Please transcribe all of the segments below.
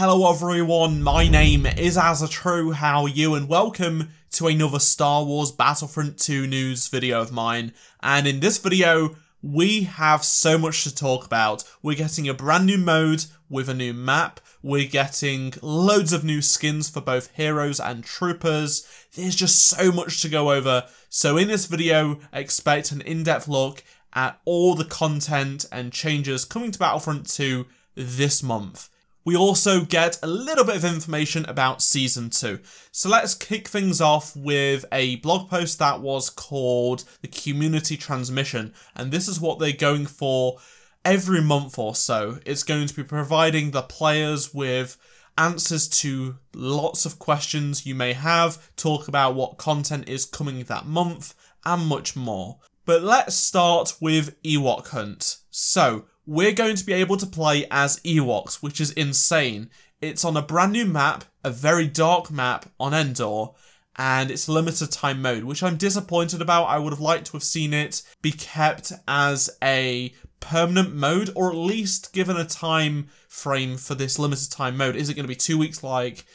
Hello everyone, my name is AZZATRU, how are you, and welcome to another Star Wars Battlefront 2 news video of mine. And in this video, we have so much to talk about. We're getting a brand new mode with a new map, we're getting loads of new skins for both heroes and troopers. There's just so much to go over. So in this video, expect an in-depth look at all the content and changes coming to Battlefront 2 this month. We also get a little bit of information about Season 2. So let's kick things off with a blog post that was called the Community Transmission. And this is what they're going for every month or so. It's going to be providing the players with answers to lots of questions you may have, talk about what content is coming that month, and much more. But let's start with EWOK Hunt. So, we're going to be able to play as Ewoks, which is insane. It's on a brand new map, a very dark map on Endor, and it's a limited time mode, which I'm disappointed about. I would have liked to have seen it be kept as a permanent mode, or at least given a time frame for this limited time mode. Is it going to be 2 weeks like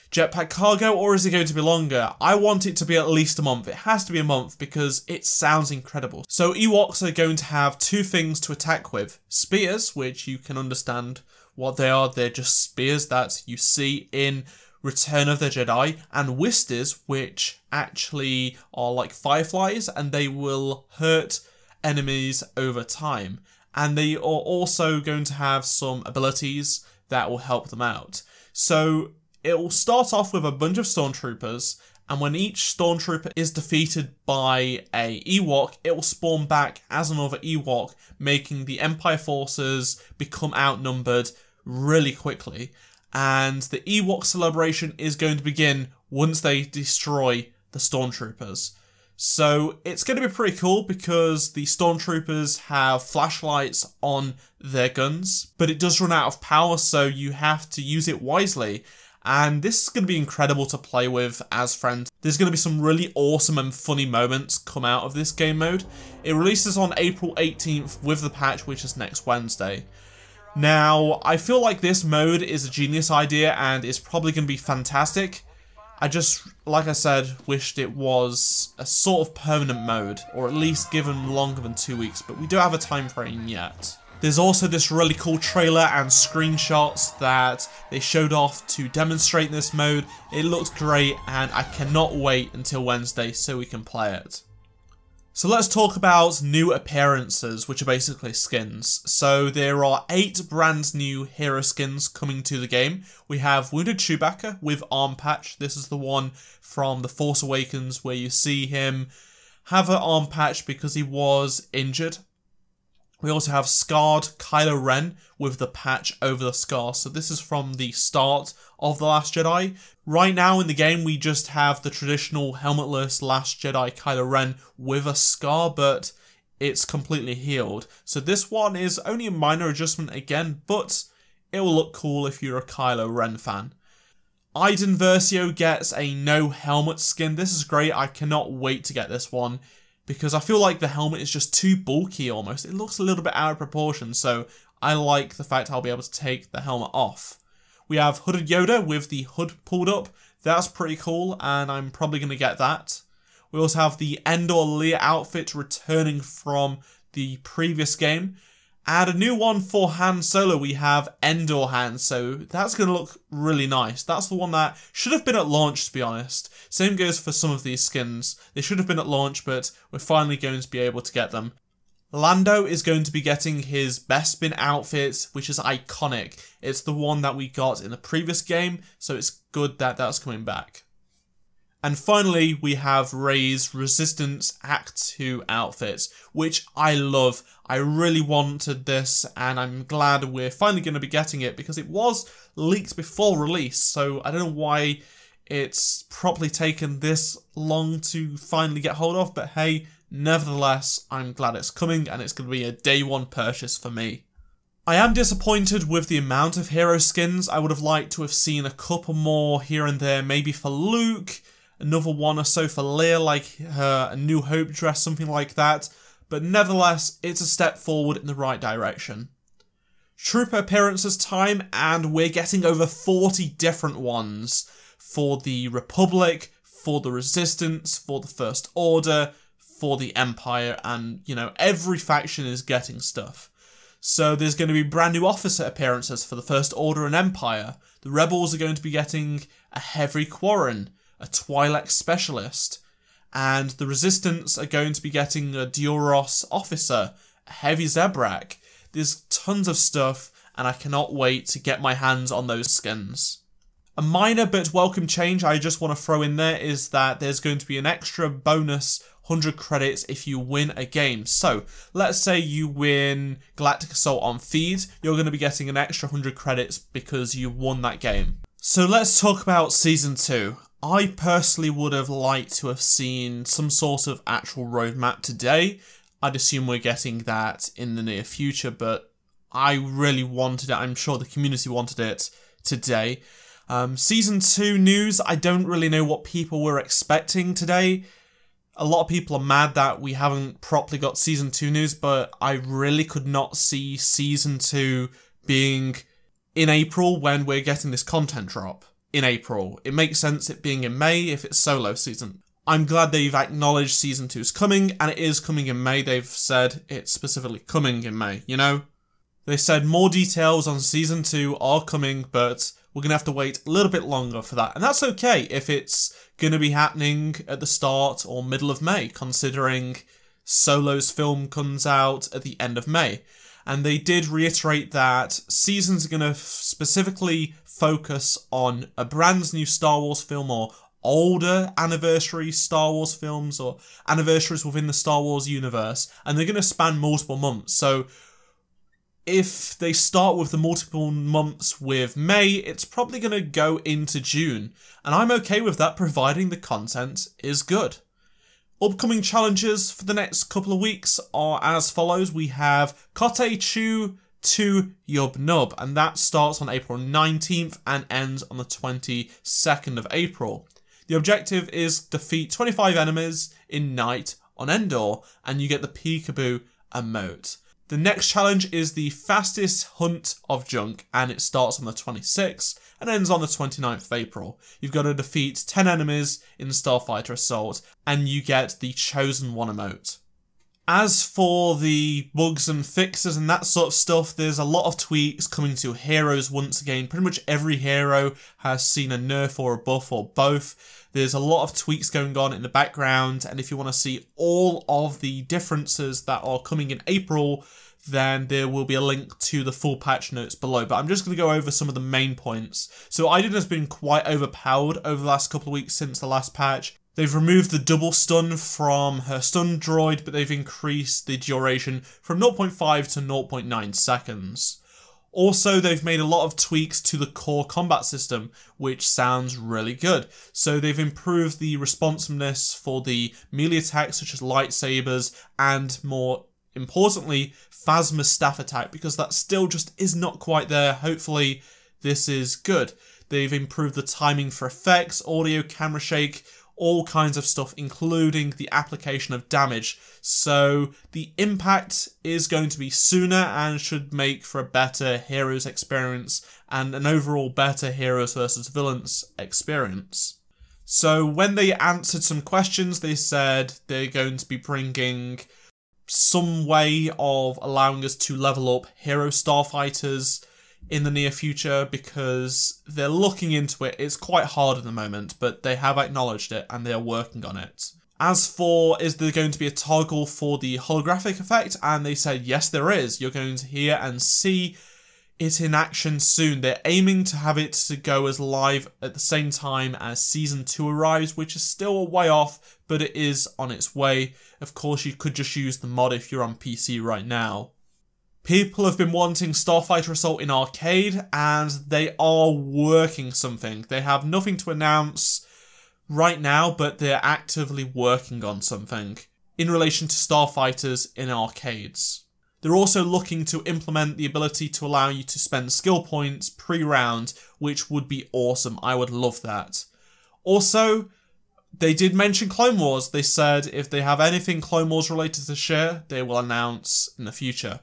Jetpack Cargo, or is it going to be longer? I want it to be at least a month. It has to be a month because it sounds incredible. So Ewoks are going to have two things to attack with. Spears, which you can understand what they are. They're just spears that you see in Return of the Jedi. And Whisters, which actually are like fireflies and they will hurt enemies over time. And they are also going to have some abilities that will help them out. So it will start off with a bunch of stormtroopers, and when each stormtrooper is defeated by a Ewok, it will spawn back as another Ewok, making the Empire forces become outnumbered really quickly. And the Ewok celebration is going to begin once they destroy the stormtroopers. So it's going to be pretty cool because the stormtroopers have flashlights on their guns, but it does run out of power, so you have to use it wisely. And this is going to be incredible to play with as friends. There's going to be some really awesome and funny moments come out of this game mode. It releases on April 18th with the patch, which is next Wednesday. Now, I feel like this mode is a genius idea and is probably going to be fantastic. I just, like I said, wished it was a sort of permanent mode, or at least given longer than 2 weeks, but we don't have a time frame yet. There's also this really cool trailer and screenshots that they showed off to demonstrate this mode. It looks great and I cannot wait until Wednesday so we can play it. So let's talk about new appearances, which are basically skins. So there are 8 brand new hero skins coming to the game. We have Wounded Chewbacca with arm patch. This is the one from The Force Awakens where you see him have an arm patch because he was injured. We also have Scarred Kylo Ren with the patch over the scar. So this is from the start of The Last Jedi. Right now in the game, we just have the traditional helmetless Last Jedi Kylo Ren with a scar, but it's completely healed. So this one is only a minor adjustment again, but it will look cool if you're a Kylo Ren fan. Iden Versio gets a no helmet skin. This is great. I cannot wait to get this one, because I feel like the helmet is just too bulky almost. It looks a little bit out of proportion, so I like the fact I'll be able to take the helmet off. We have Hooded Yoda with the hood pulled up. That's pretty cool, and I'm probably going to get that. We also have the Endor Leia outfit returning from the previous game. And a new one for Han Solo, we have Endor Han, so that's going to look really nice. That's the one that should have been at launch, to be honest. Same goes for some of these skins. They should have been at launch, but we're finally going to be able to get them. Lando is going to be getting his Bespin outfit, which is iconic. It's the one that we got in the previous game, so it's good that that's coming back. And finally, we have Rey's Resistance AHC-to outfit, which I love. I really wanted this, and I'm glad we're finally going to be getting it, because it was leaked before release, so I don't know why it's probably taken this long to finally get hold of, but hey, nevertheless, I'm glad it's coming, and it's going to be a day one purchase for me. I am disappointed with the amount of hero skins. I would have liked to have seen a couple more here and there, maybe for Luke, another one or so for Leia, like her New Hope dress, something like that. But nevertheless, it's a step forward in the right direction. trooper appearances time, and we're getting over 40 different ones for the Republic, for the Resistance, for the First Order, for the Empire, and, you know, every faction is getting stuff. So there's going to be brand new officer appearances for the First Order and Empire. The Rebels are going to be getting a Heavy Quarren, a Twi'lek Specialist, and the Resistance are going to be getting a Duros Officer, a Heavy Zebrak. There's tons of stuff, and I cannot wait to get my hands on those skins. A minor but welcome change I just want to throw in there is that there's going to be an extra bonus 100 credits if you win a game. So, let's say you win Galactic Assault on Feed, you're going to be getting an extra 100 credits because you won that game. So let's talk about Season 2. I personally would have liked to have seen some sort of actual roadmap today. I'd assume we're getting that in the near future, but I really wanted it. I'm sure the community wanted it today. Season 2 news, I don't really know what people were expecting today. A lot of people are mad that we haven't properly got Season 2 news, but I really could not see Season 2 being in April when we're getting this content drop. In April. It makes sense it being in May if it's solo season. I'm glad they've acknowledged Season 2 is coming, and it is coming in May. They've said it's specifically coming in May, you know? They said more details on Season 2 are coming, but we're going to have to wait a little bit longer for that. And that's okay if it's going to be happening at the start or middle of May, considering Solo's film comes out at the end of May. And they did reiterate that seasons are going to specifically focus on a brand new Star Wars film or older anniversary Star Wars films or anniversaries within the Star Wars universe. And they're going to span multiple months. So if they start with the multiple months with May, it's probably going to go into June. And I'm okay with that, providing the content is good. Upcoming challenges for the next couple of weeks are as follows. We have ahch-to Yub Nub, and that starts on April 19th and ends on the 22nd of April. The objective is defeat 25 enemies in night on Endor, and you get the Peekaboo emote. The next challenge is the fastest hunt of junk, and it starts on the 26th and ends on the 29th of April. You've got to defeat 10 enemies in Starfighter Assault, and you get the Chosen One emote. As for the bugs and fixes and that sort of stuff, there's a lot of tweaks coming to heroes once again. Pretty much every hero has seen a nerf or a buff or both. There's a lot of tweaks going on in the background, and if you want to see all of the differences that are coming in April, then there will be a link to the full patch notes below. But I'm just going to go over some of the main points. So Iden has been quite overpowered over the last couple of weeks since the last patch. They've removed the double stun from her stun droid, but they've increased the duration from 0.5 to 0.9 seconds. Also, they've made a lot of tweaks to the core combat system, which sounds really good. So they've improved the responsiveness for the melee attacks such as lightsabers and, more importantly, Phasma staff attack, because that still just is not quite there. Hopefully this is good. They've improved the timing for effects, audio, camera shake, all kinds of stuff, including the application of damage. So the impact is going to be sooner and should make for a better heroes experience and an overall better heroes versus villains experience. So when they answered some questions, they said they're going to be bringing some way of allowing us to level up hero starfighters in the near future, because they're looking into it. It's quite hard at the moment, but they have acknowledged it and they're working on it. As for, is there going to be a toggle for the holographic effect? And they said, yes, there is. You're going to hear and see it in action soon. They're aiming to have it to go as live at the same time as Season 2 arrives, which is still a way off, but it is on its way. Of course, you could just use the mod if you're on PC right now. People have been wanting Starfighter Assault in arcade, and they are working something. They have nothing to announce right now, but they're actively working on something in relation to Starfighters in arcades. They're also looking to implement the ability to allow you to spend skill points pre-round, which would be awesome. I would love that. Also, they did mention Clone Wars. They said if they have anything Clone Wars related to share, they will announce in the future.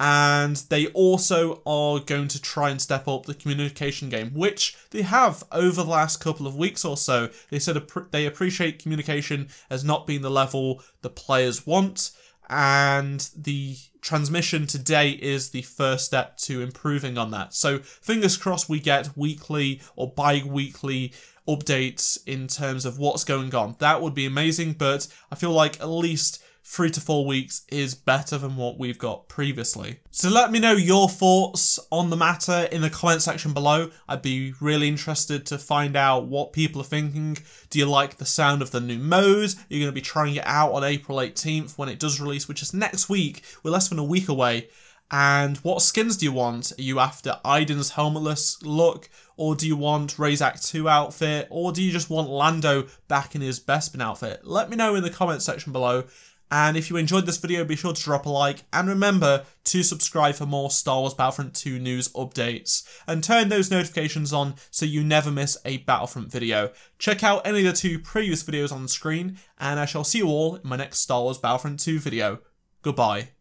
And they also are going to try and step up the communication game, which they have over the last couple of weeks or so. They said they appreciate communication as not being the level the players want, and the transmission today is the first step to improving on that. So fingers crossed we get weekly or bi-weekly updates in terms of what's going on. That would be amazing, but I feel like at least 3 to 4 weeks is better than what we've got previously. So let me know your thoughts on the matter in the comment section below. I'd be really interested to find out what people are thinking. Do you like the sound of the new mode? You're going to be trying it out on April 18th when it does release, which is next week. We're less than a week away. And what skins do you want? Are you after Aiden's helmetless look? Or do you want Ray's AZZATRU outfit? Or do you just want Lando back in his Bespin outfit? Let me know in the comment section below. And if you enjoyed this video, be sure to drop a like, and remember to subscribe for more Star Wars Battlefront 2 news updates, and turn those notifications on so you never miss a Battlefront video. Check out any of the 2 previous videos on the screen, and I shall see you all in my next Star Wars Battlefront 2 video. Goodbye.